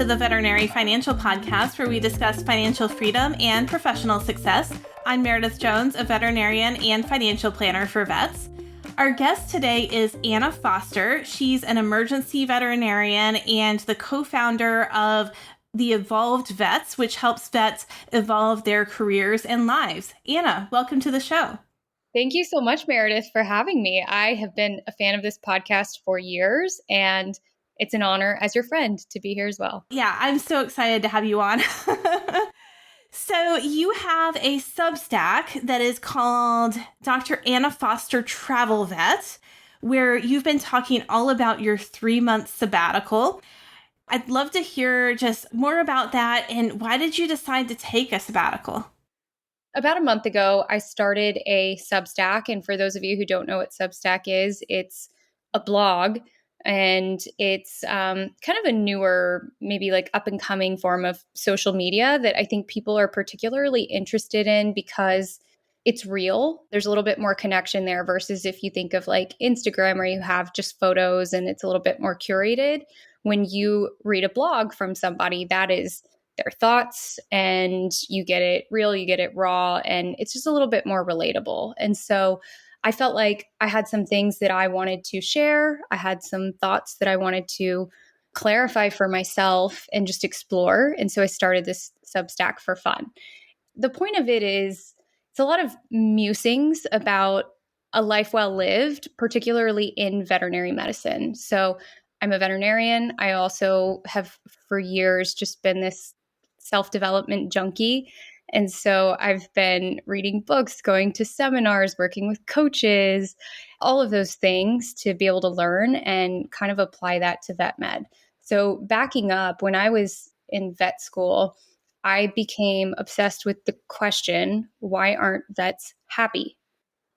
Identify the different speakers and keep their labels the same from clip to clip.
Speaker 1: to the Veterinary Financial Podcast, where we discuss financial freedom and professional success. I'm Meredith Jones, a veterinarian and financial planner for vets. Our guest today is Anna Foster. She's an emergency veterinarian and the co-founder of the Evolved Vets, which helps vets evolve their careers and lives. Anna, welcome to the show.
Speaker 2: Thank you so much, Meredith, for having me. I have been a fan of this podcast for years, and it's an honor as your friend to be here as well.
Speaker 1: Yeah, I'm so excited to have you on. So you have a Substack that is called Dr. Anna Foster Travel Vet, where you've been talking all about your 3-month sabbatical. I'd love to hear just more about that, and why did you decide to take a sabbatical?
Speaker 2: About a month ago, I started a Substack. And for those of you who don't know what Substack is, it's a blog, and it's kind of a newer, maybe like up and coming form of social media that I think people are particularly interested in because it's real. There's a little bit more connection there versus if you think of like Instagram, where you have just photos and it's a little bit more curated. When you read a blog from somebody, that is their thoughts, and you get it real, you get it raw, and it's just a little bit more relatable. And so I felt like I had some things that I wanted to share. I had some thoughts that I wanted to clarify for myself and just explore. And so I started this Substack for fun. The point of it is it's a lot of musings about a life well lived, particularly in veterinary medicine. So I'm a veterinarian. I also have for years just been this self-development junkie. And so I've been reading books, going to seminars, working with coaches, all of those things to be able to learn and kind of apply that to vet med. So backing up, when I was in vet school, I became obsessed with the question, why aren't vets happy?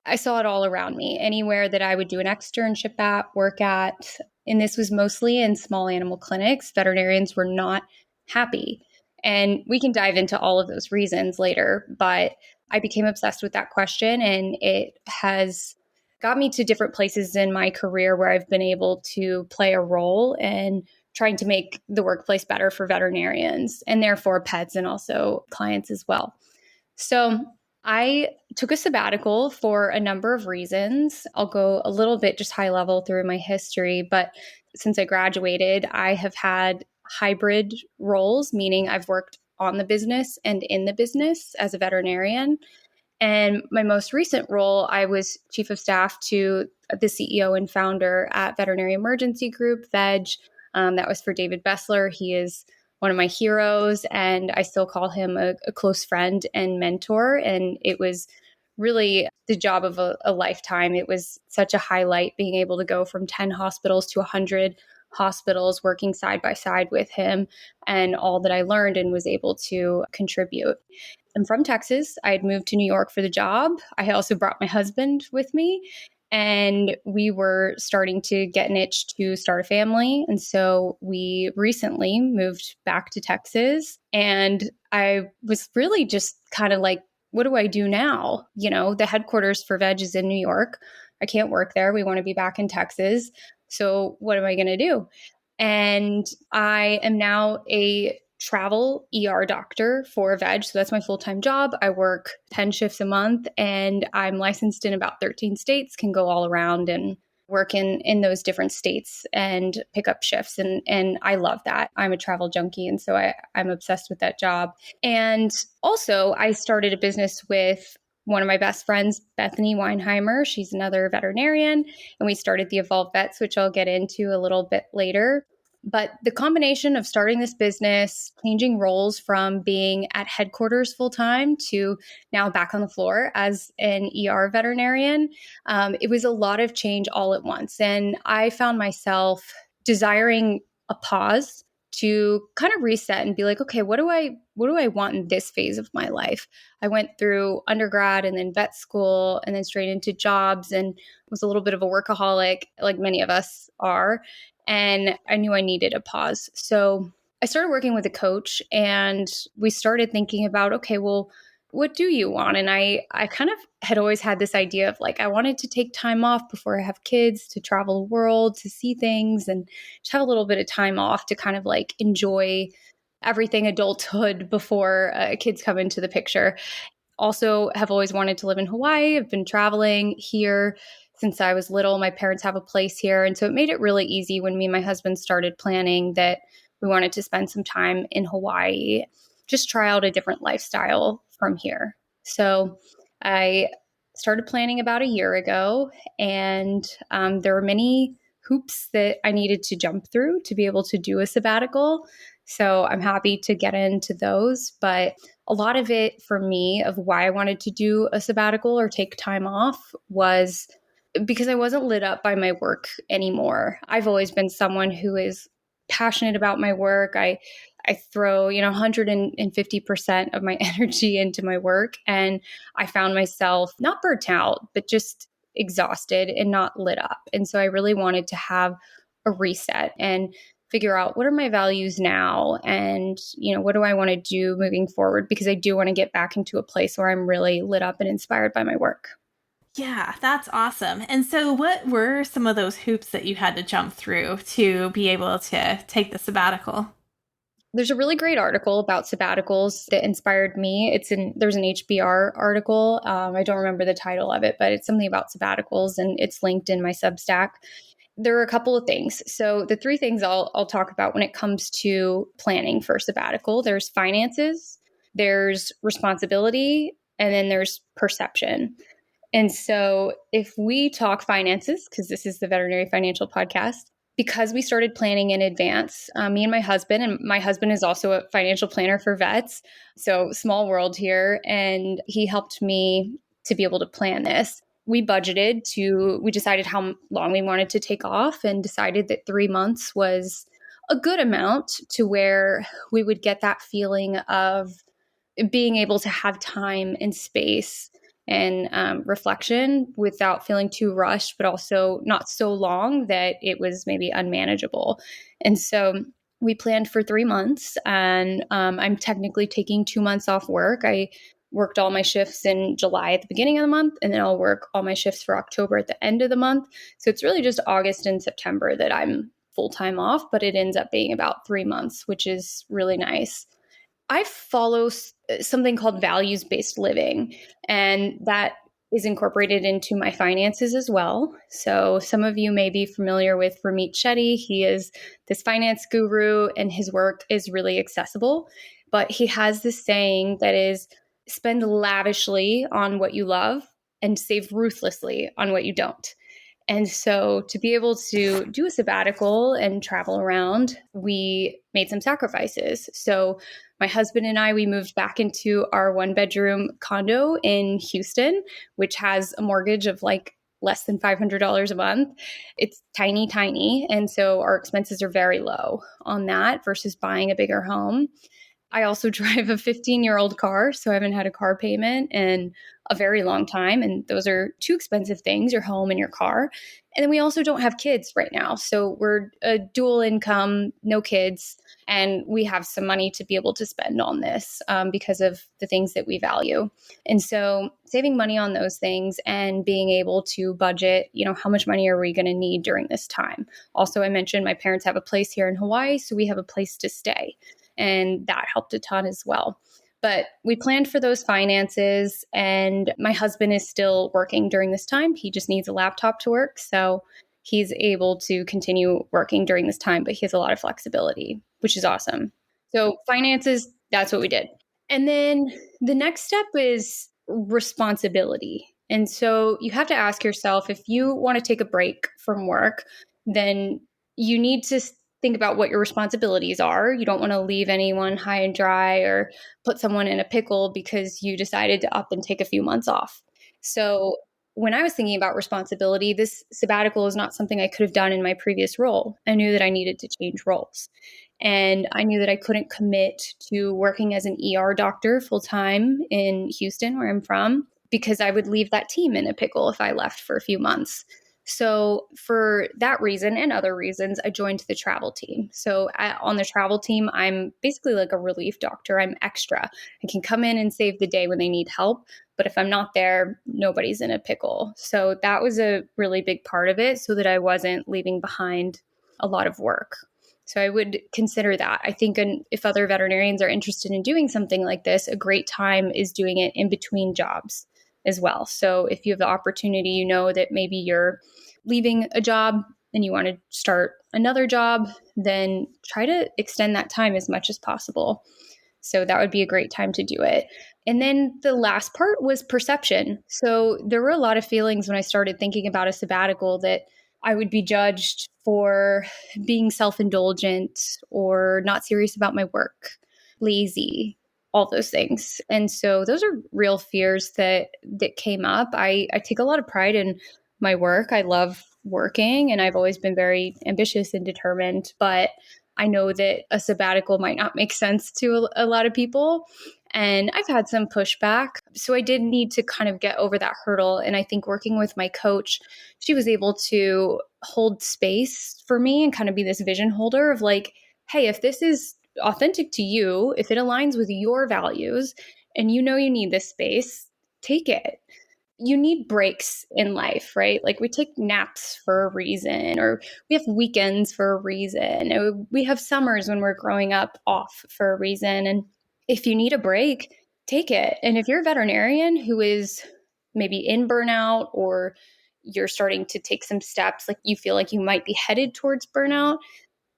Speaker 2: I saw it all around me. Anywhere that I would do an externship at, work at, and this was mostly in small animal clinics, veterinarians were not happy. And we can dive into all of those reasons later, but I became obsessed with that question, and it has got me to different places in my career where I've been able to play a role in trying to make the workplace better for veterinarians and therefore pets and also clients as well. So I took a sabbatical for a number of reasons. I'll go a little bit just high level through my history, but since I graduated, I have had hybrid roles, meaning I've worked on the business and in the business as a veterinarian. And my most recent role, I was chief of staff to the CEO and founder at Veterinary Emergency Group, VEG. That was for David Bessler. He is one of my heroes, and I still call him a close friend and mentor. And it was really the job of a lifetime. It was such a highlight being able to go from 10 hospitals to 100 hospitals, working side by side with him, and all that I learned and was able to contribute. I'm from Texas. I had moved to New York for the job. I also brought my husband with me, and we were starting to get an itch to start a family. And so we recently moved back to Texas, and I was really just kind of like, what do I do now? You know, the headquarters for VEG is in New York. I can't work there. We want to be back in Texas. So what am I going to do? And I am now a travel ER doctor for VEG. So that's my full-time job. I work 10 shifts a month, and I'm licensed in about 13 states, can go all around and work in those different states and pick up shifts. And I love that. I'm a travel junkie. And so I'm obsessed with that job. And also I started a business with one of my best friends, Bethany Weinheimer. She's another veterinarian, and we started the Evolved Vets, which I'll get into a little bit later. But the combination of starting this business, changing roles from being at headquarters full-time to now back on the floor as an ER veterinarian, it was a lot of change all at once. And I found myself desiring a pause to kind of reset and be like, okay, what do I want in this phase of my life? I went through undergrad and then vet school and then straight into jobs, and was a little bit of a workaholic, like many of us are. And I knew I needed a pause. So I started working with a coach, and we started thinking about, okay, well, what do you want? And I kind of had always had this idea of like, I wanted to take time off before I have kids to travel the world, to see things and just have a little bit of time off to kind of like enjoy everything adulthood before kids come into the picture. Also have always wanted to live in Hawaii. I've been traveling here since I was little. My parents have a place here. And so it made it really easy when me and my husband started planning that we wanted to spend some time in Hawaii, just try out a different lifestyle from here. So I started planning about a year ago, and there were many hoops that I needed to jump through to be able to do a sabbatical. So I'm happy to get into those. But a lot of it for me of why I wanted to do a sabbatical or take time off was because I wasn't lit up by my work anymore. I've always been someone who is passionate about my work. I throw, 150% of my energy into my work. And I found myself not burnt out, but just exhausted and not lit up. And so I really wanted to have a reset and figure out what are my values now and, what do I want to do moving forward? Because I do want to get back into a place where I'm really lit up and inspired by my work.
Speaker 1: Yeah, that's awesome. And so what were some of those hoops that you had to jump through to be able to take the sabbatical?
Speaker 2: There's a really great article about sabbaticals that inspired me. There's an HBR article. I don't remember the title of it, but it's something about sabbaticals, and it's linked in my Substack. There are a couple of things. So the three things I'll talk about when it comes to planning for sabbatical, there's finances, there's responsibility, and then there's perception. And so if we talk finances, because this is the Veterinary Financial Podcast, because we started planning in advance, me and my husband is also a financial planner for vets. So small world here. And he helped me to be able to plan this. We decided how long we wanted to take off and decided that 3 months was a good amount to where we would get that feeling of being able to have time and space and reflection without feeling too rushed, but also not so long that it was maybe unmanageable. And so we planned for 3 months, and I'm technically taking 2 months off work. I worked all my shifts in July at the beginning of the month, and then I'll work all my shifts for October at the end of the month. So it's really just August and September that I'm full-time off, but it ends up being about 3 months, which is really nice. I follow something called values-based living, and that is incorporated into my finances as well. So some of you may be familiar with Ramit Shetty. He is this finance guru, and his work is really accessible. But he has this saying that is, spend lavishly on what you love and save ruthlessly on what you don't. And so to be able to do a sabbatical and travel around, we made some sacrifices. So my husband and I, we moved back into our 1-bedroom condo in Houston, which has a mortgage of like less than $500 a month. It's tiny, tiny. And so our expenses are very low on that versus buying a bigger home. I also drive a 15-year-old car, so I haven't had a car payment in a very long time. And those are two expensive things, your home and your car. And then we also don't have kids right now. So we're a dual income, no kids, and we have some money to be able to spend on this because of the things that we value. And so saving money on those things and being able to budget, how much money are we going to need during this time? Also, I mentioned my parents have a place here in Hawaii, so we have a place to stay. And that helped a ton as well. But we planned for those finances, and my husband is still working during this time. He just needs a laptop to work. So he's able to continue working during this time, but he has a lot of flexibility, which is awesome. So finances, that's what we did. And then the next step is responsibility. And so you have to ask yourself, if you want to take a break from work, then you need to think about what your responsibilities are. You don't want to leave anyone high and dry or put someone in a pickle because you decided to up and take a few months off. So when I was thinking about responsibility, this sabbatical is not something I could have done in my previous role. I knew that I needed to change roles. And I knew that I couldn't commit to working as an ER doctor full-time in Houston, where I'm from, because I would leave that team in a pickle if I left for a few months. So for that reason and other reasons, I joined the travel team. So on the travel team, I'm basically like a relief doctor. I'm extra. I can come in and save the day when they need help. But if I'm not there, nobody's in a pickle. So that was a really big part of it, so that I wasn't leaving behind a lot of work. So I would consider that. I think if other veterinarians are interested in doing something like this, a great time is doing it in between jobs as well. So if you have the opportunity, you know that maybe you're leaving a job and you want to start another job, then try to extend that time as much as possible. So that would be a great time to do it. And then the last part was perception. So there were a lot of feelings when I started thinking about a sabbatical that I would be judged for being self-indulgent or not serious about my work, lazy, all those things. And so those are real fears that came up. I take a lot of pride in my work. I love working, and I've always been very ambitious and determined, but I know that a sabbatical might not make sense to a lot of people. And I've had some pushback. So I did need to kind of get over that hurdle. And I think working with my coach, she was able to hold space for me and kind of be this vision holder of like, hey, if this is authentic to you, if it aligns with your values and you know you need this space, take it. You need breaks in life, right? Like we take naps for a reason, or we have weekends for a reason. Or we have summers when we're growing up off for a reason. And if you need a break, take it. And if you're a veterinarian who is maybe in burnout, or you're starting to take some steps, like you feel like you might be headed towards burnout,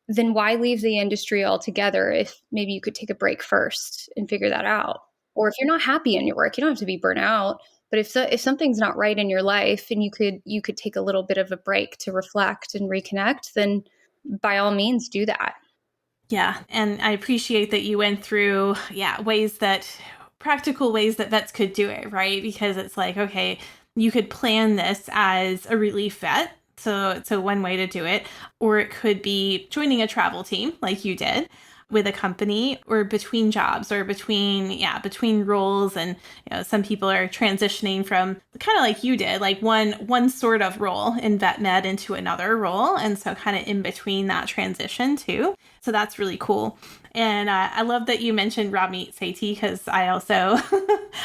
Speaker 2: then why leave the industry altogether if maybe you could take a break first and figure that out? Or if you're not happy in your work, you don't have to be burnt out. But if something's not right in your life and you could take a little bit of a break to reflect and reconnect, then by all means do that.
Speaker 1: Yeah. And I appreciate that you went through, practical ways that vets could do it, right? Because it's like, okay, you could plan this as a relief vet. So one way to do it, or it could be joining a travel team like you did with a company, or between jobs, or between roles. And some people are transitioning from kind of like you did, like one sort of role in vet med into another role, and so kind of in between that transition too. So that's really cool. And I love that you mentioned Ramit Sethi, because I also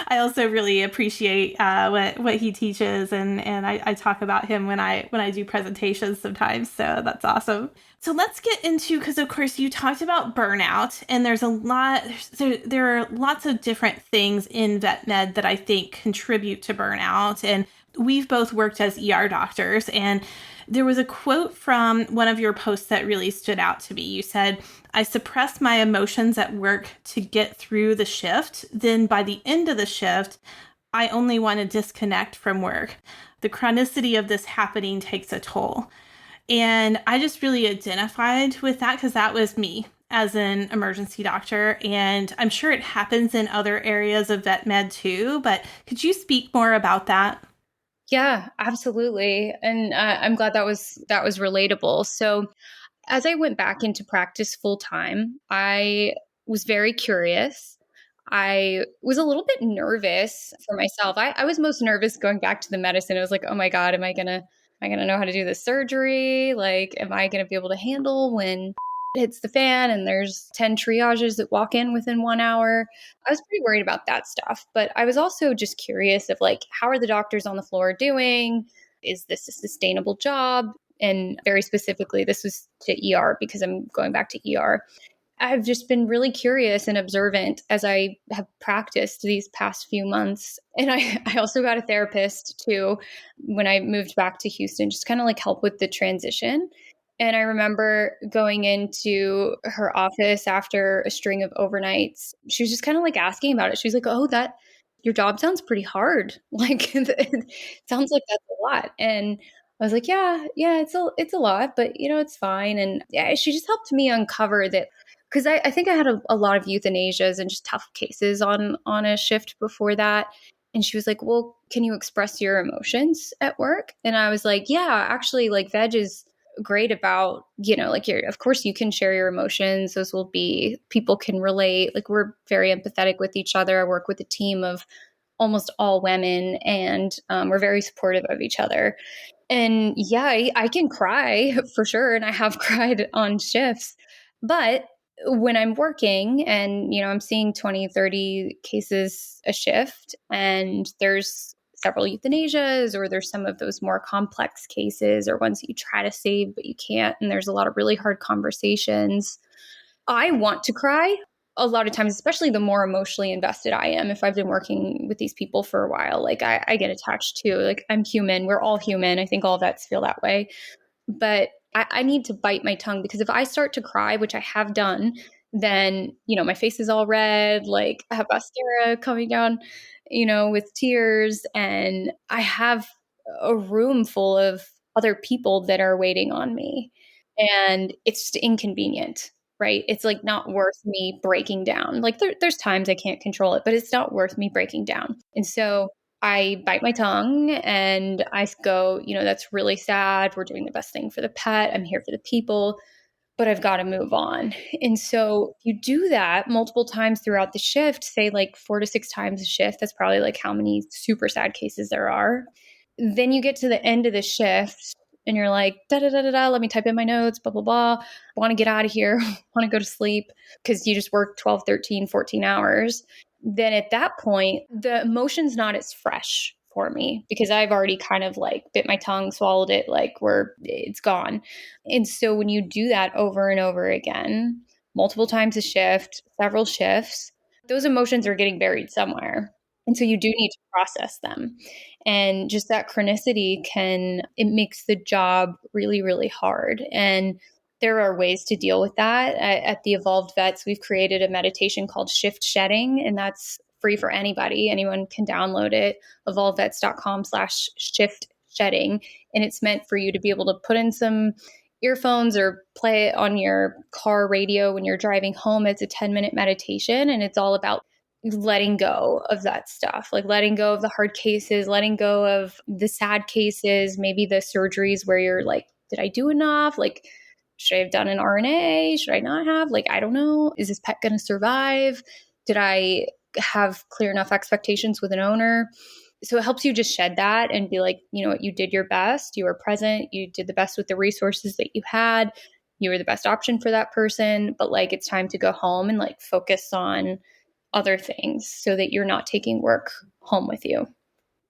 Speaker 1: I also really appreciate what he teaches, and I talk about him when I do presentations sometimes. So that's awesome. So let's get into, because of course you talked about burnout, and there are lots of different things in vet med that I think contribute to burnout. And we've both worked as ER doctors, and there was a quote from one of your posts that really stood out to me. You said, "I suppress my emotions at work to get through the shift. Then by the end of the shift, I only want to disconnect from work. The chronicity of this happening takes a toll." And I just really identified with that, because that was me as an emergency doctor. And I'm sure it happens in other areas of vet med too, but could you speak more about that?
Speaker 2: Yeah, absolutely. And I'm glad that was relatable. So as I went back into practice full time, I was very curious. I was a little bit nervous for myself. I was most nervous going back to the medicine. It was like, oh my God, am I gonna know how to do this surgery? Like, am I gonna be able to handle when it hits the fan and there's 10 triages that walk in within 1 hour? I was pretty worried about that stuff. But I was also just curious of like, how are the doctors on the floor doing? Is this a sustainable job? And very specifically, this was to ER, because I'm going back to ER. I've just been really curious and observant as I have practiced these past few months. And I also got a therapist too when I moved back to Houston, just kind of like help with the transition. And I remember going into her office after a string of overnights. She was just kind of like asking about it. She was like, "Oh, that your job sounds pretty hard. Like it sounds like that's a lot." And I was like, yeah, it's a lot, but it's fine. And yeah, she just helped me uncover that, because I think I had a lot of euthanasias and just tough cases on a shift before that. And she was like, "Well, can you express your emotions at work?" And I was like, yeah, actually, like veg is great about, like of course you can share your emotions. Those will be, people can relate. Like we're very empathetic with each other. I work with a team of almost all women, and we're very supportive of each other. And yeah, I can cry for sure. And I have cried on shifts. But when I'm working and, I'm seeing 20, 30 cases a shift, and there's several euthanasias, or there's some of those more complex cases or ones that you try to save, but you can't. And there's a lot of really hard conversations. I want to cry a lot of times, especially the more emotionally invested I am. If I've been working with these people for a while, like I get attached to, like, I'm human. We're all human. I think all vets feel that way. But I need to bite my tongue, because if I start to cry, which I have done, then, my face is all red, like I have mascara coming down, with tears, and I have a room full of other people that are waiting on me. And it's just inconvenient, right? It's like not worth me breaking down. Like there's times I can't control it, but it's not worth me breaking down. And so I bite my tongue and I go, that's really sad. We're doing the best thing for the pet. I'm here for the people, but I've got to move on. And so you do that multiple times throughout the shift, say like 4 to 6 times a shift. That's probably like how many super sad cases there are. Then you get to the end of the shift and you're like, da da da da da, let me type in my notes, blah, blah, blah. Want to get out of here, want to go to sleep, because you just worked 12, 13, 14 hours. Then at that point, the emotion's not as fresh for me, because I've already kind of like bit my tongue, swallowed it, like it's gone. And so when you do that over and over again, multiple times a shift, several shifts, those emotions are getting buried somewhere. And so you do need to process them. And just that chronicity it makes the job really, really hard. And there are ways to deal with that. At the Evolved Vets, we've created a meditation called Shift Shedding, and that's free for anybody. Anyone can download it, evolvedvets.com/shift shedding. And it's meant for you to be able to put in some earphones or play it on your car radio when you're driving home. It's a 10-minute meditation, and it's all about letting go of that stuff, like letting go of the hard cases, letting go of the sad cases, maybe the surgeries where you're like, did I do enough? Like, should I have done an RNA? Should I not have? Like, I don't know. Is this pet going to survive? Did I have clear enough expectations with an owner? So it helps you just shed that and be like, you know what, you did your best. You were present. You did the best with the resources that you had. You were the best option for that person. But like, it's time to go home and like focus on other things so that you're not taking work home with you.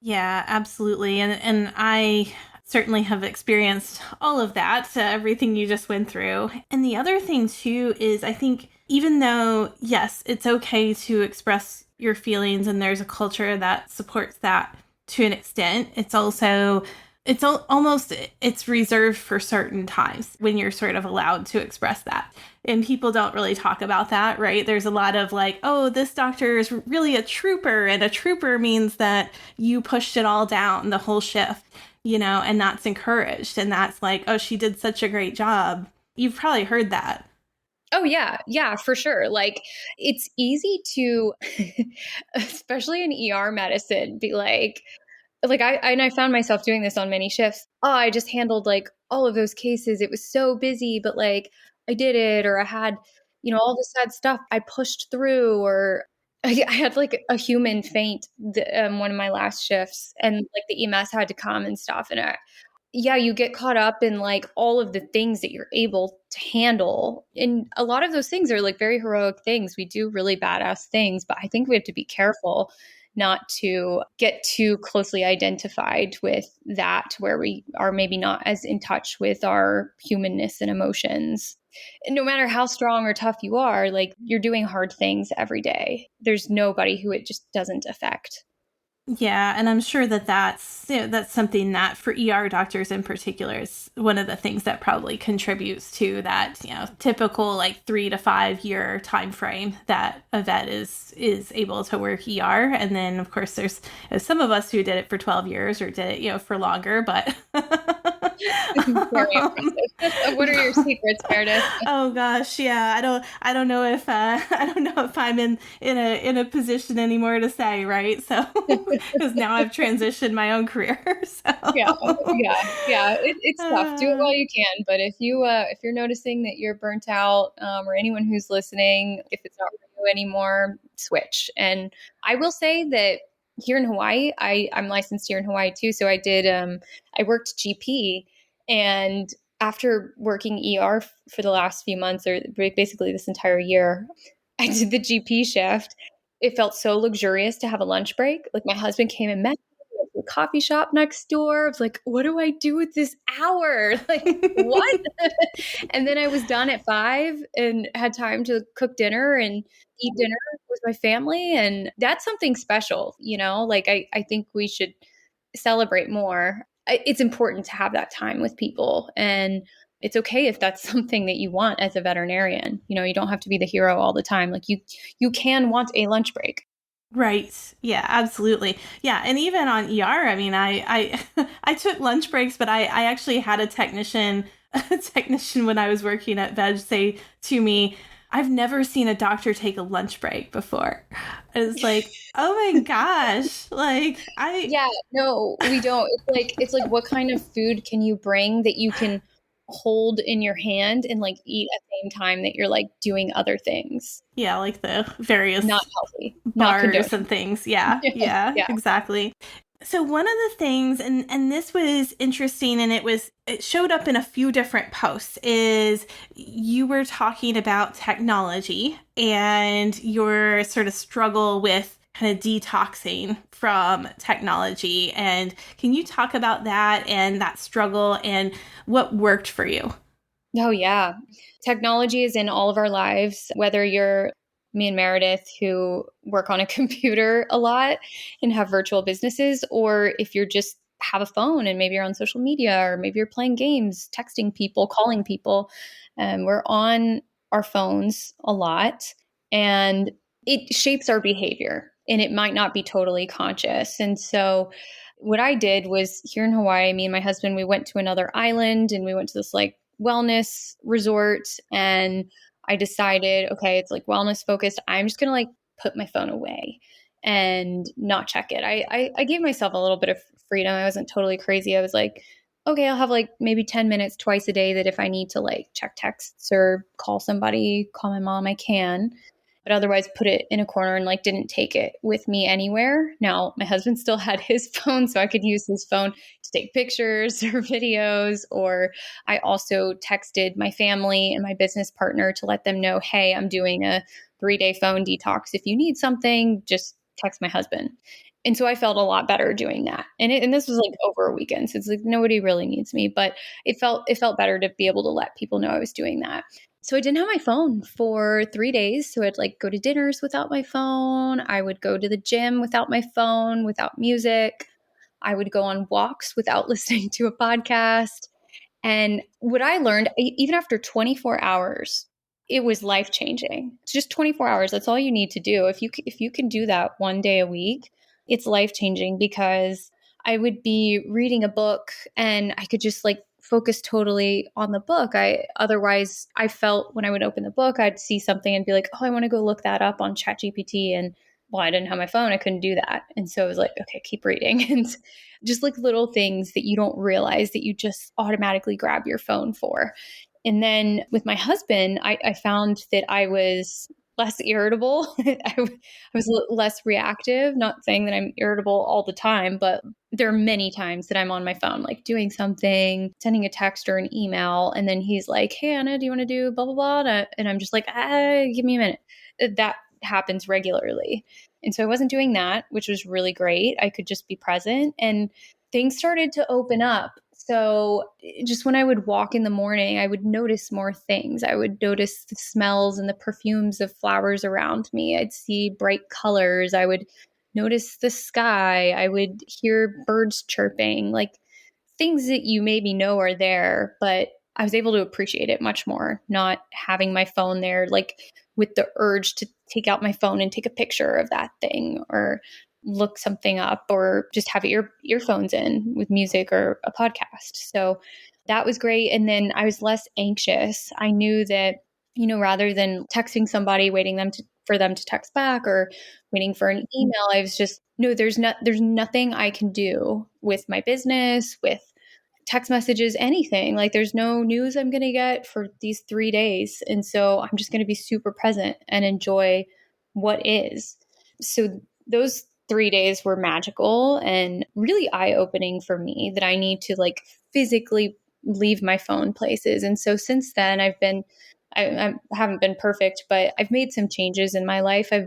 Speaker 1: Yeah, absolutely. And I certainly have experienced all of that, everything you just went through. And the other thing too is, I think even though, yes, it's okay to express your feelings and there's a culture that supports that to an extent, it's also it's reserved for certain times when you're sort of allowed to express that. And people don't really talk about that, right? There's a lot of like, oh, this doctor is really a trooper, and a trooper means that you pushed it all down the whole shift, and that's encouraged. And that's like, oh, she did such a great job. You've probably heard that.
Speaker 2: Oh, yeah. Yeah, for sure. Like, it's easy to, especially in ER medicine, be like I found myself doing this on many shifts. Oh, I just handled like all of those cases. It was so busy, but like I did it, or I had, all the sad stuff I pushed through, or I had like a human faint one of my last shifts, and like the EMS had to come and stuff. And you get caught up in like all of the things that you're able to handle. And a lot of those things are like very heroic things. We do really badass things, but I think we have to be careful not to get too closely identified with that, where we are maybe not as in touch with our humanness and emotions. And no matter how strong or tough you are, like, you're doing hard things every day. There's nobody who it just doesn't affect.
Speaker 1: Yeah, and I'm sure that's something that for ER doctors in particular is one of the things that probably contributes to that, typical like 3 to 5 year time frame that a vet is able to work ER. And then of course there's some of us who did it for 12 years or did it, for longer, but
Speaker 2: Very impressive. What are your secrets, Meredith?
Speaker 1: Oh gosh, yeah. I don't know if I'm in a position anymore to say, right? So because now I've transitioned my own career. So
Speaker 2: yeah. It's tough. Do it while you can. But if you're noticing that you're burnt out, or anyone who's listening, if it's not for you anymore, switch. And I will say that here in Hawaii, I'm licensed here in Hawaii too. So I worked GP, and after working ER for the last few months, or basically this entire year, I did the GP shift. It felt so luxurious to have a lunch break. Like my husband came and met me at the coffee shop next door. I was like, what do I do with this hour? Like, what? And then I was done at 5 and had time to cook dinner and eat dinner with my family. And that's something special, like I think we should celebrate more. It's important to have that time with people. And it's okay if that's something that you want as a veterinarian. You don't have to be the hero all the time. Like you can want a lunch break.
Speaker 1: Right. Yeah, absolutely. Yeah. And even on ER, I mean, I I took lunch breaks, but I actually had a technician when I was working at Veg say to me, I've never seen a doctor take a lunch break before. It's like, oh my gosh.
Speaker 2: Yeah, no, we don't. It's like what kind of food can you bring that you can hold in your hand and like eat at the same time that you're like doing other things?
Speaker 1: Yeah, like the various
Speaker 2: not healthy,
Speaker 1: bars and things. Yeah, yeah,
Speaker 2: yeah,
Speaker 1: exactly. So one of the things, and this was interesting, and it showed up in a few different posts, is you were talking about technology and your sort of struggle with kind of detoxing from technology. And can you talk about that and that struggle and what worked for you?
Speaker 2: Oh, yeah. Technology is in all of our lives, whether you're me and Meredith who work on a computer a lot and have virtual businesses, or if you're just have a phone and maybe you're on social media or maybe you're playing games, texting people, calling people. We're on our phones a lot and it shapes our behavior and it might not be totally conscious. And so what I did was here in Hawaii, me and my husband, we went to another island and we went to this like wellness resort, and I decided, okay, it's like wellness focused. I'm just going to like put my phone away and not check it. I gave myself a little bit of freedom. I wasn't totally crazy. I was like, okay, I'll have like maybe 10 minutes twice a day that if I need to like check texts or call somebody, call my mom, I can. But otherwise put it in a corner and like didn't take it with me anywhere. Now, my husband still had his phone, so I could use his phone to take pictures or videos. Or I also texted my family and my business partner to let them know, hey, I'm doing a 3-day phone detox. If you need something, just text my husband. And so I felt a lot better doing that. And this was like over a weekend. So it's like nobody really needs me, but it felt better to be able to let people know I was doing that. So I didn't have my phone for 3 days. So I'd like go to dinners without my phone. I would go to the gym without my phone, without music. I would go on walks without listening to a podcast. And what I learned, even after 24 hours, it was life-changing. It's just 24 hours. That's all you need to do. If you can do that 1 day a week, it's life-changing, because I would be reading a book and I could just like focus totally on the book. Otherwise I felt when I would open the book, I'd see something and be like, oh, I want to go look that up on ChatGPT. And well, I didn't have my phone. I couldn't do that. And so I was like, okay, keep reading. And just like little things that you don't realize that you just automatically grab your phone for. And then with my husband, I found that I was less irritable. I was less reactive, not saying that I'm irritable all the time, but there are many times that I'm on my phone, like doing something, sending a text or an email. And then he's like, hey, Anna, do you want to do blah, blah, blah? And I'm just like, give me a minute. That happens regularly. And so I wasn't doing that, which was really great. I could just be present and things started to open up. So just when I would walk in the morning, I would notice more things. I would notice the smells and the perfumes of flowers around me. I'd see bright colors. I would notice the sky. I would hear birds chirping, like things that you maybe know are there, but I was able to appreciate it much more, not having my phone there, like with the urge to take out my phone and take a picture of that thing or look something up or just have earphones in with music or a podcast. So that was great. And then I was less anxious. I knew that, rather than texting somebody, waiting for them to text back or waiting for an email, I was just, no, there's nothing I can do with my business, with text messages, anything. Like there's no news I'm going to get for these 3 days. And so I'm just going to be super present and enjoy what is. So those 3 days were magical and really eye-opening for me that I need to like physically leave my phone places. And so since then, I haven't been perfect, but I've made some changes in my life. I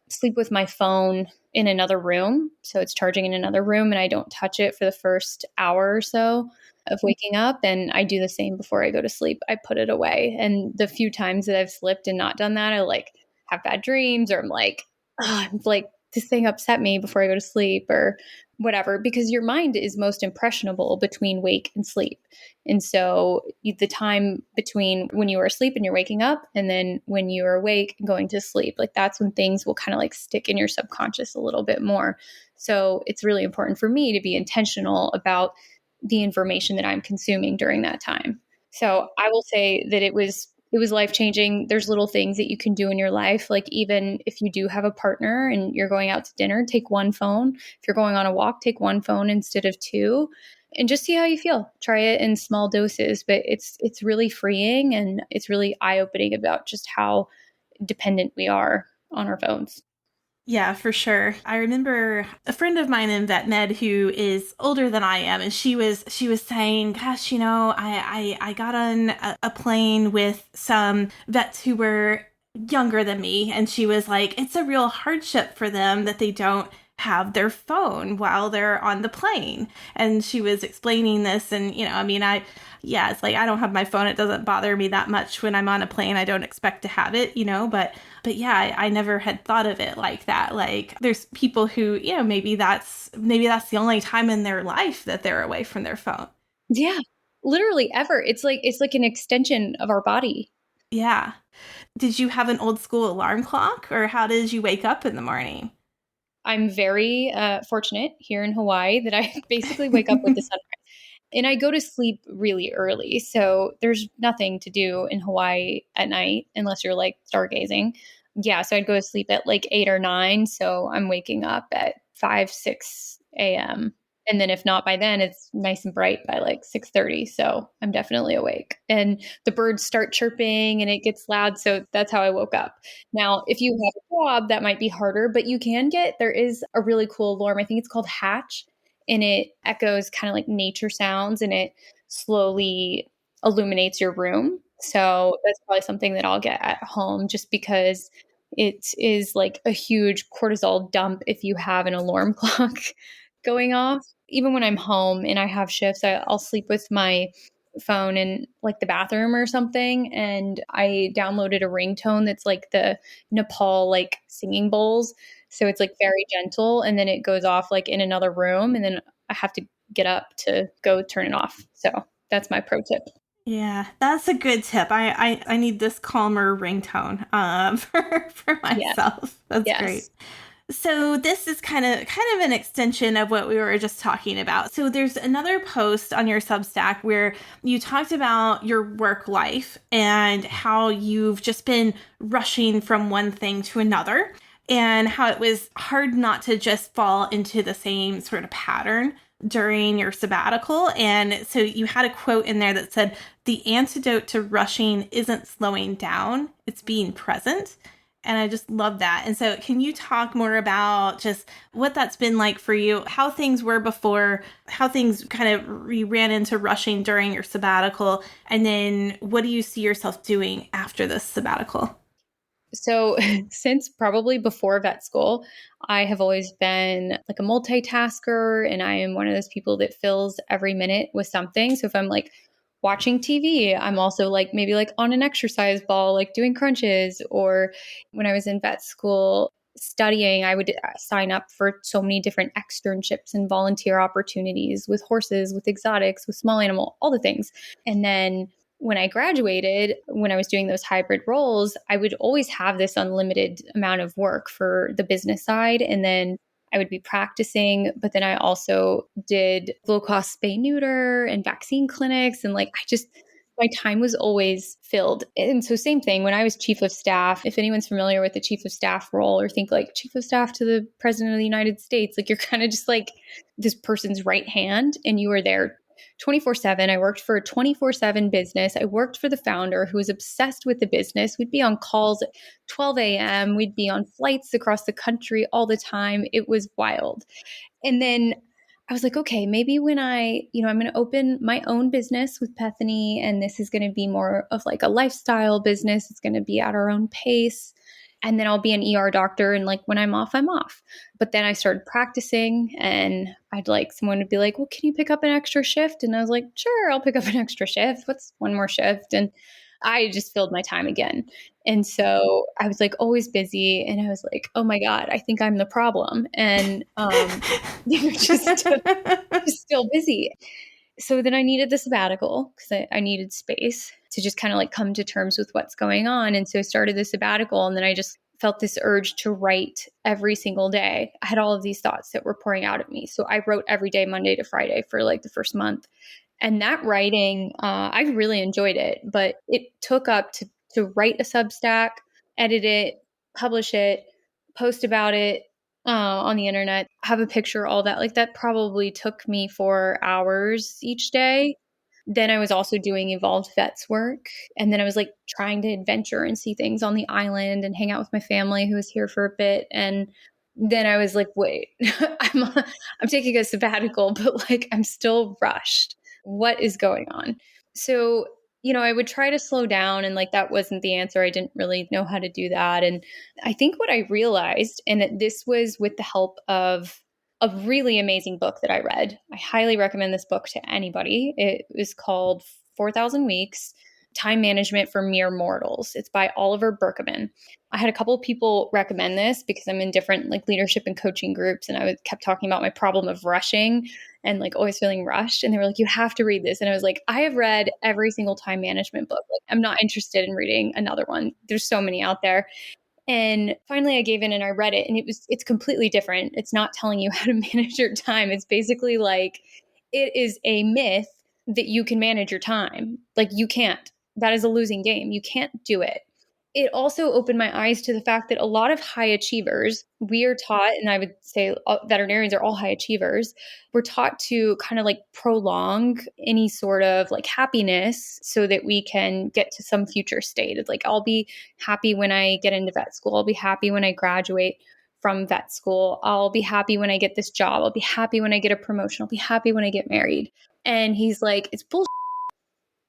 Speaker 2: sleep with my phone in another room. So it's charging in another room and I don't touch it for the first hour or so of waking up. And I do the same before I go to sleep. I put it away. And the few times that I've slipped and not done that, I like have bad dreams or I'm like, this thing upset me before I go to sleep or whatever, because your mind is most impressionable between wake and sleep. And so the time between when you are asleep and you're waking up and then when you are awake and going to sleep, like that's when things will kind of like stick in your subconscious a little bit more. So it's really important for me to be intentional about the information that I'm consuming during that time. So I will say that it was life-changing. There's little things that you can do in your life. Like even if you do have a partner and you're going out to dinner, take one phone. If you're going on a walk, take one phone instead of two and just see how you feel. Try it in small doses, but it's really freeing and it's really eye-opening about just how dependent we are on our phones.
Speaker 1: Yeah, for sure. I remember a friend of mine in vet med who is older than I am, and she was saying, "Gosh, I got on a plane with some vets who were younger than me," and she was like, "It's a real hardship for them that they don't have their phone while they're on the plane." And she was explaining this, and it's like I don't have my phone. It doesn't bother me that much when I'm on a plane. I don't expect to have it, but yeah, I never had thought of it like that. Like there's people who, maybe that's the only time in their life that they're away from their phone.
Speaker 2: Yeah, literally ever. It's like an extension of our body.
Speaker 1: Yeah. Did you have an old school alarm clock or how did you wake up in the morning?
Speaker 2: I'm very fortunate here in Hawaii that I basically wake up with the sunrise. And I go to sleep really early. So there's nothing to do in Hawaii at night unless you're like stargazing. Yeah. So I'd go to sleep at like 8 or 9. So I'm waking up at 5, 6 a.m. And then if not by then, it's nice and bright by like 6:30. So I'm definitely awake. And the birds start chirping and it gets loud. So that's how I woke up. Now, if you have a job, that might be harder, but there is a really cool alarm. I think it's called Hatch. And it echoes kind of like nature sounds and it slowly illuminates your room. So that's probably something that I'll get at home just because it is like a huge cortisol dump if you have an alarm clock going off. Even when I'm home and I have shifts, I'll sleep with my phone in like the bathroom or something. And I downloaded a ringtone that's like the Nepal like singing bowls. So it's like very gentle and then it goes off like in another room and then I have to get up to go turn it off. So that's my pro tip.
Speaker 1: Yeah, that's a good tip. I need this calmer ringtone for myself. Yeah. That's great. So this is kind of an extension of what we were just talking about. So there's another post on your Substack where you talked about your work life and how you've just been rushing from one thing to another and how it was hard not to just fall into the same sort of pattern during your sabbatical. And so you had a quote in there that said, "The antidote to rushing isn't slowing down, it's being present." And I just love that. And so can you talk more about just what that's been like for you, how things were before, how things kind of ran into rushing during your sabbatical, and then what do you see yourself doing after this sabbatical?
Speaker 2: So since probably before vet school, I have always been like a multitasker and I am one of those people that fills every minute with something. So if I'm like watching TV, I'm also like maybe like on an exercise ball, like doing crunches. Or when I was in vet school studying, I would sign up for so many different externships and volunteer opportunities with horses, with exotics, with small animal, all the things. And then when I graduated, when I was doing those hybrid roles, I would always have this unlimited amount of work for the business side. And then I would be practicing, but then I also did low-cost spay neuter and vaccine clinics. And my time was always filled. And so same thing when I was chief of staff, if anyone's familiar with the chief of staff role or think like chief of staff to the president of the United States, like you're kind of just like this person's right hand and you are there 24/7. I worked for a 24/7 business. I worked for the founder who was obsessed with the business. We'd be on calls at 12 a.m. We'd be on flights across the country all the time. It was wild. And then I was like, okay, maybe when I'm going to open my own business with Bethany, and this is going to be more of like a lifestyle business. It's going to be at our own pace. And then I'll be an ER doctor. And like when I'm off, I'm off. But then I started practicing, and I'd like someone would be like, well, can you pick up an extra shift? And I was like, sure, I'll pick up an extra shift. What's one more shift? And I just filled my time again. And so I was like always busy, and I was like, oh my God, I think I'm the problem. And just still busy. So then I needed the sabbatical because I needed space to just kind of like come to terms with what's going on. And so I started the sabbatical, and then I just felt this urge to write every single day. I had all of these thoughts that were pouring out of me. So I wrote every day, Monday to Friday, for like the first month. And that writing, I really enjoyed it, but it took up to write a Substack, edit it, publish it, post about it on the internet, have a picture, all that. Like that probably took me 4 hours each day. Then I was also doing Evolved Vets work. And then I was like trying to adventure and see things on the island and hang out with my family who was here for a bit. And then I was like, wait, I'm taking a sabbatical, but like I'm still rushed. What is going on? So, I would try to slow down, and like that wasn't the answer. I didn't really know how to do that. And I think what I realized, and this was with the help of a really amazing book that I read. I highly recommend this book to anybody. It was called 4,000 Weeks, Time Management for Mere Mortals. It's by Oliver Berkman. I had a couple of people recommend this because I'm in different like leadership and coaching groups, and I kept talking about my problem of rushing and like always feeling rushed. And they were like, you have to read this. And I was like, I have read every single time management book. Like, I'm not interested in reading another one. There's so many out there. And finally I gave in and I read it, and it's completely different. It's not telling you how to manage your time. It's basically like, it is a myth that you can manage your time. Like you can't. That is a losing game. You can't do it. It also opened my eyes to the fact that a lot of high achievers, we are taught, and I would say veterinarians are all high achievers, we're taught to kind of like prolong any sort of like happiness so that we can get to some future state. It's like, I'll be happy when I get into vet school. I'll be happy when I graduate from vet school. I'll be happy when I get this job. I'll be happy when I get a promotion. I'll be happy when I get married. And he's like, it's bullshit.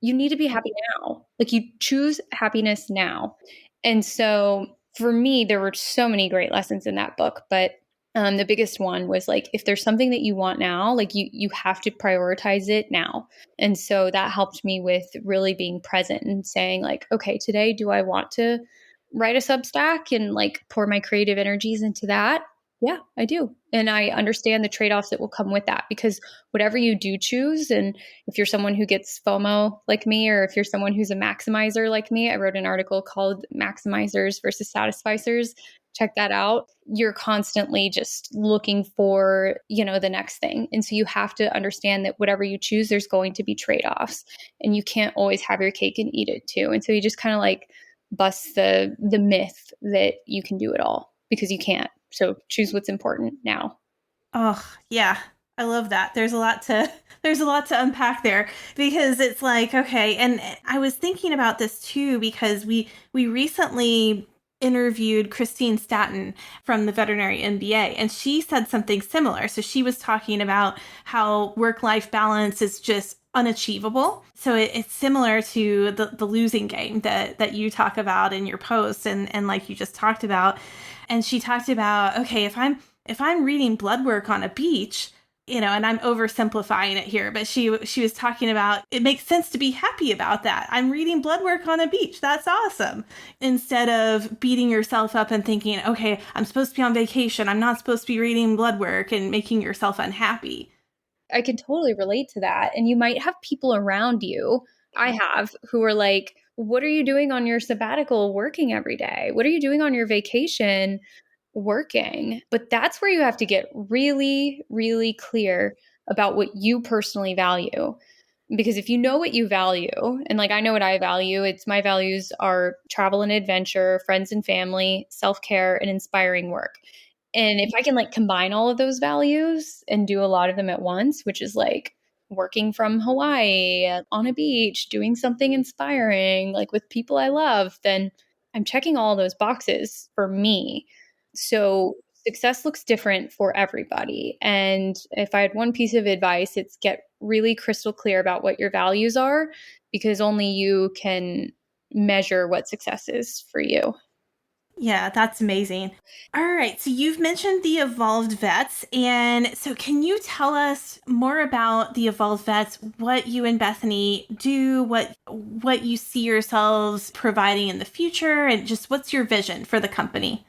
Speaker 2: You need to be happy now. Like you choose happiness now. And so for me, there were so many great lessons in that book, but the biggest one was like, if there's something that you want now, like you have to prioritize it now. And so that helped me with really being present and saying like, okay, today, do I want to write a Substack and like pour my creative energies into that? Yeah, I do. And I understand the trade-offs that will come with that, because whatever you do choose, and if you're someone who gets FOMO like me, or if you're someone who's a maximizer like me, I wrote an article called Maximizers versus Satisficers. Check that out. You're constantly just looking for, the next thing. And so you have to understand that whatever you choose, there's going to be trade-offs, and you can't always have your cake and eat it too. And so you just kind of like bust the myth that you can do it all, because you can't. So choose what's important now.
Speaker 1: Oh, yeah. I love that. There's a lot to unpack there, because it's like, okay. And I was thinking about this too, because we recently interviewed Christine Staton from the Veterinary MBA, and she said something similar. So she was talking about how work-life balance is just unachievable. So it's similar to the losing game that you talk about in your post, and like you just talked about. And she talked about, okay, if I'm reading blood work on a beach, and I'm oversimplifying it here, but she was talking about, it makes sense to be happy about that. I'm reading blood work on a beach. That's awesome. Instead of beating yourself up and thinking, okay, I'm supposed to be on vacation. I'm not supposed to be reading blood work, and making yourself unhappy.
Speaker 2: I can totally relate to that. And you might have people around you, I have, who are like, what are you doing on your sabbatical working every day? What are you doing on your vacation working? But that's where you have to get really, really clear about what you personally value. Because if you know what you value, and like I know what I value, my values are travel and adventure, friends and family, self-care, and inspiring work. And if I can like combine all of those values and do a lot of them at once, which is like working from Hawaii on a beach, doing something inspiring, like with people I love, then I'm checking all those boxes for me. So success looks different for everybody. And if I had one piece of advice, it's get really crystal clear about what your values are, because only you can measure what success is for you.
Speaker 1: Yeah, that's amazing. All right, so you've mentioned the Evolved Vets, and so can you tell us more about the Evolved Vets, what you and Bethany do, what you see yourselves providing in the future, and just what's your vision for the company?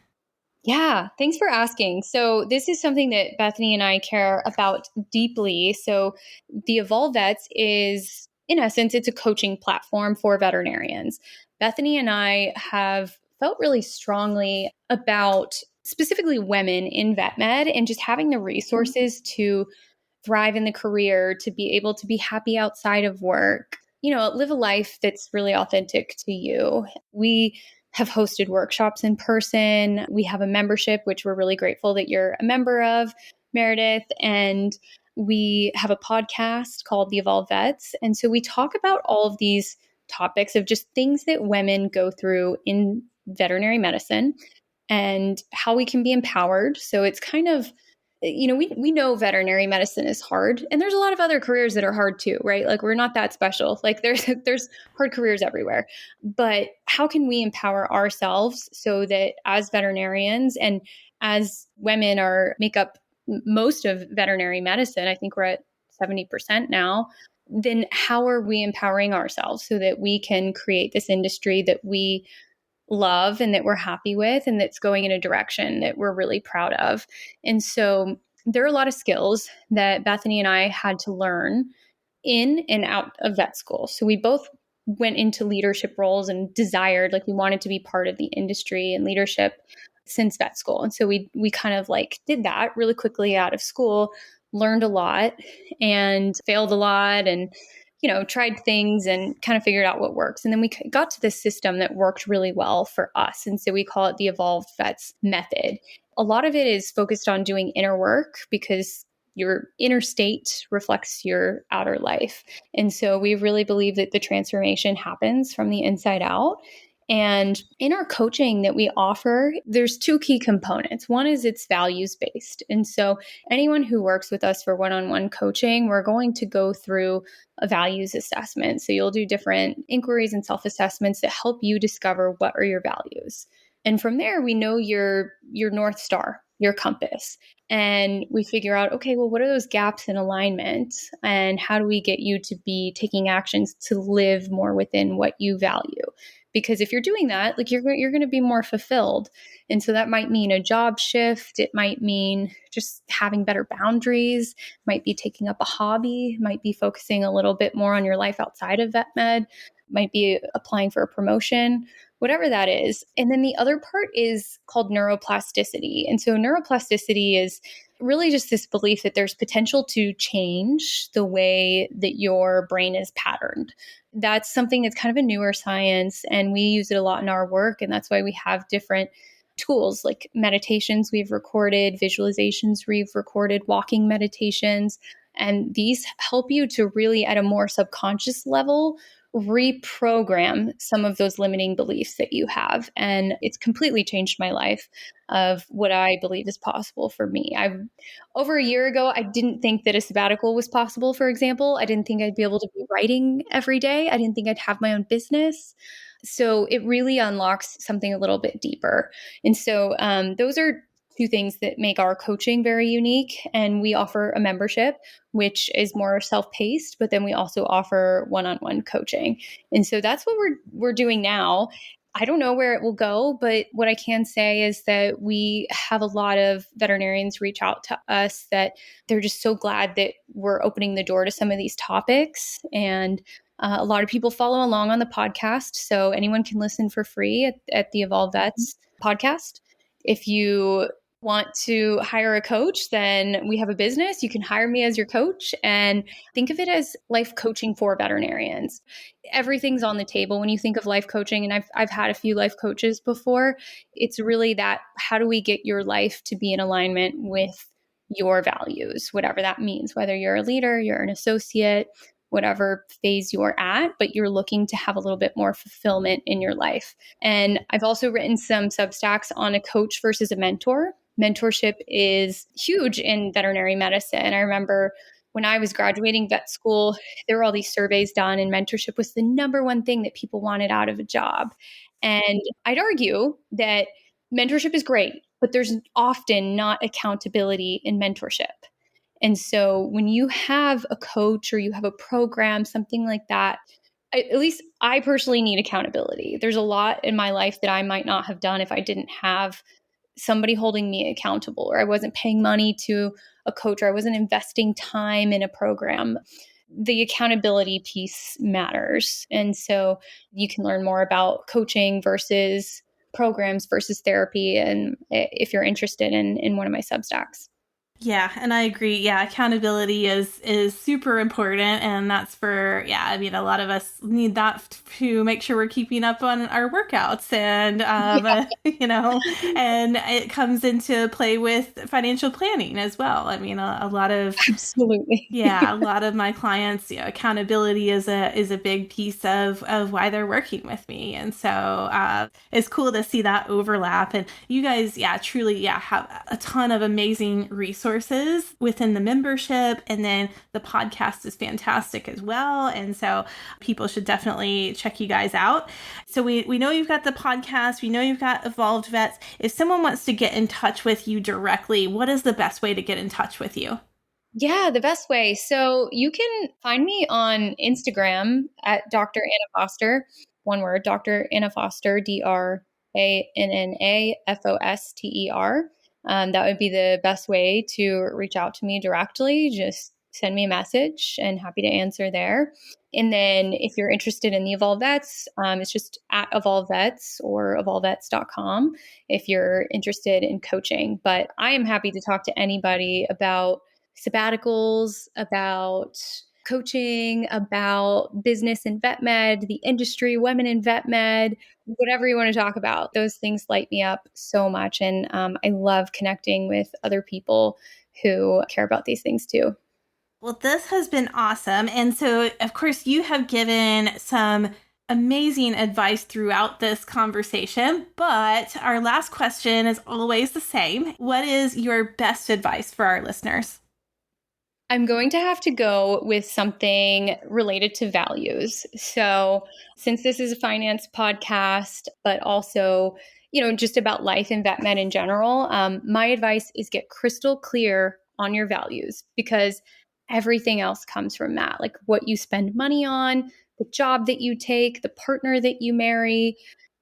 Speaker 2: Yeah, thanks for asking. So, this is something that Bethany and I care about deeply. So, the Evolve Vets is, in essence, it's a coaching platform for veterinarians. Bethany and I have felt really strongly about specifically women in vet med and just having the resources to thrive in the career, to be able to be happy outside of work, live a life that's really authentic to you. We have hosted workshops in person. We have a membership, which we're really grateful that you're a member of, Meredith. And we have a podcast called The Evolved Vets. And so we talk about all of these topics of just things that women go through in veterinary medicine and how we can be empowered. So it's kind of, we know veterinary medicine is hard, and there's a lot of other careers that are hard too, right? Like we're not that special. Like there's hard careers everywhere. But how can we empower ourselves so that as veterinarians and as women make up most of veterinary medicine, I think we're at 70% now, then how are we empowering ourselves so that we can create this industry that we love and that we're happy with and that's going in a direction that we're really proud of. And so there are a lot of skills that Bethany and I had to learn in and out of vet school. So we both went into leadership roles and desired, like we wanted to be part of the industry and leadership since vet school. And so we kind of like did that really quickly out of school, learned a lot and failed a lot and tried things and kind of figured out what works. And then we got to this system that worked really well for us. And so we call it the Evolved Vets method. A lot of it is focused on doing inner work because your inner state reflects your outer life. And so we really believe that the transformation happens from the inside out. And in our coaching that we offer, there's two key components. One is it's values based. And so anyone who works with us for one-on-one coaching, we're going to go through a values assessment. So you'll do different inquiries and self-assessments that help you discover what are your values. And from there, we know your North Star, your compass. And we figure out, okay, well, what are those gaps in alignment? And how do we get you to be taking actions to live more within what you value? Because if you're doing that, like you're going to be more fulfilled. And so that might mean a job shift. It might mean just having better boundaries, might be taking up a hobby, might be focusing a little bit more on your life outside of vet med, might be applying for a promotion, whatever that is. And then the other part is called neuroplasticity. And so neuroplasticity is really just this belief that there's potential to change the way that your brain is patterned. That's something that's kind of a newer science, and we use it a lot in our work. And that's why we have different tools like meditations we've recorded, visualizations we've recorded, walking meditations. And these help you to really, at a more subconscious level, reprogram some of those limiting beliefs that you have. And it's completely changed my life of what I believe is possible for me. Over a year ago, I didn't think that a sabbatical was possible, for example. I didn't think I'd be able to be writing every day. I didn't think I'd have my own business. So it really unlocks something a little bit deeper. And so those are two things that make our coaching very unique. And we offer a membership, which is more self-paced, but then we also offer one-on-one coaching. And so that's what we're doing now. I don't know where it will go, but what I can say is that we have a lot of veterinarians reach out to us that they're just so glad that we're opening the door to some of these topics. And a lot of people follow along on the podcast. So anyone can listen for free at the Evolve Vets podcast. If you want to hire a coach, then we have a business. You can hire me as your coach and think of it as life coaching for veterinarians. Everything's on the table when you think of life coaching. And I've had a few life coaches before. It's really that, how do we get your life to be in alignment with your values, whatever that means, whether you're a leader, you're an associate, whatever phase you're at, but you're looking to have a little bit more fulfillment in your life. And I've also written some Substacks on a coach versus a mentor. Mentorship is huge in veterinary medicine. I remember when I was graduating vet school, there were all these surveys done, and mentorship was the number one thing that people wanted out of a job. And I'd argue that mentorship is great, but there's often not accountability in mentorship. And so when you have a coach or you have a program, something like that, at least I personally need accountability. There's a lot in my life that I might not have done if I didn't have somebody holding me accountable, or I wasn't paying money to a coach, or I wasn't investing time in a program. The accountability piece matters. And so you can learn more about coaching versus programs versus therapy, and if you're interested in one of my Substacks.
Speaker 1: Yeah, and I agree. Yeah, accountability is super important, and that's for, I mean, a lot of us need that to make sure we're keeping up on our workouts, and and it comes into play with financial planning as well. I mean, a lot of
Speaker 2: absolutely,
Speaker 1: a lot of my clients, accountability is a big piece of why they're working with me, and so it's cool to see that overlap. And you guys, truly, have a ton of amazing resources within the membership, and then the podcast is fantastic as well, and so people should definitely check you guys out. So we know you've got the podcast, we know you've got Evolved Vets. If someone wants to get in touch with you directly, what is the best way to get in touch with you?
Speaker 2: Yeah, the best way. So you can find me on Instagram at Dr. Anna Foster, one word, Dr. Anna Foster, DrAnnaFoster. That would be the best way to reach out to me directly. Just send me a message, and happy to answer there. And then if you're interested in the Evolve Vets, it's just at Evolve Vets or evolvevets.com if you're interested in coaching. But I am happy to talk to anybody about sabbaticals, about coaching, about business in vet med, the industry, women in vet med, whatever you want to talk about. Those things light me up so much. And I love connecting with other people who care about these things too.
Speaker 1: Well, this has been awesome. And so, of course, you have given some amazing advice throughout this conversation, but our last question is always the same. What is your best advice for our listeners?
Speaker 2: I'm going to have to go with something related to values. So since this is a finance podcast, but also, just about life and vet med in general, my advice is get crystal clear on your values, because everything else comes from that. Like what you spend money on, the job that you take, the partner that you marry,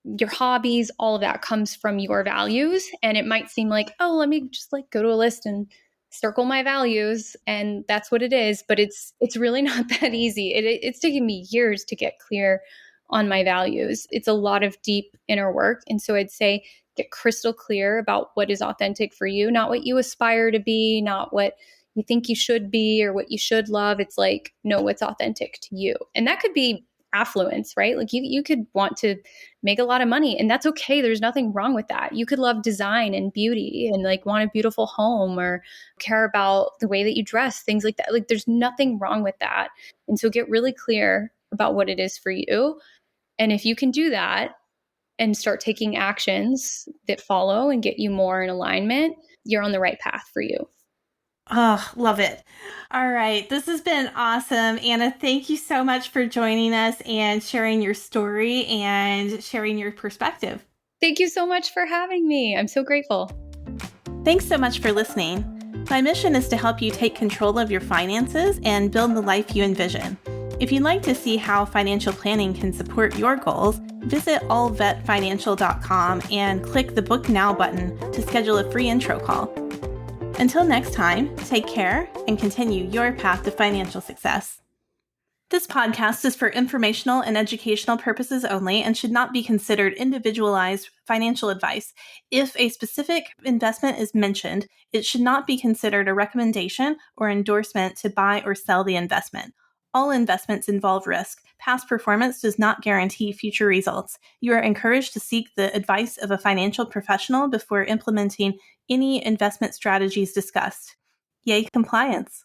Speaker 2: your hobbies, all of that comes from your values. And it might seem like, oh, let me just go to a list and circle my values, and that's what it is. But it's really not that easy. It's taken me years to get clear on my values. It's a lot of deep inner work. And so I'd say get crystal clear about what is authentic for you, not what you aspire to be, not what you think you should be or what you should love. It's know what's authentic to you. And that could be affluence, right? You could want to make a lot of money, and that's okay. There's nothing wrong with that. You could love design and beauty and want a beautiful home or care about the way that you dress, things like that. There's nothing wrong with that. And so get really clear about what it is for you. And if you can do that and start taking actions that follow and get you more in alignment, you're on the right path for you.
Speaker 1: Oh, love it. All right. This has been awesome. Anna, thank you so much for joining us and sharing your story and sharing your perspective.
Speaker 2: Thank you so much for having me. I'm so grateful.
Speaker 1: Thanks so much for listening. My mission is to help you take control of your finances and build the life you envision. If you'd like to see how financial planning can support your goals, visit allvetfinancial.com and click the Book Now button to schedule a free intro call. Until next time, take care and continue your path to financial success. This podcast is for informational and educational purposes only and should not be considered individualized financial advice. If a specific investment is mentioned, it should not be considered a recommendation or endorsement to buy or sell the investment. All investments involve risk. Past performance does not guarantee future results. You are encouraged to seek the advice of a financial professional before implementing any investment strategies discussed. Yay, compliance.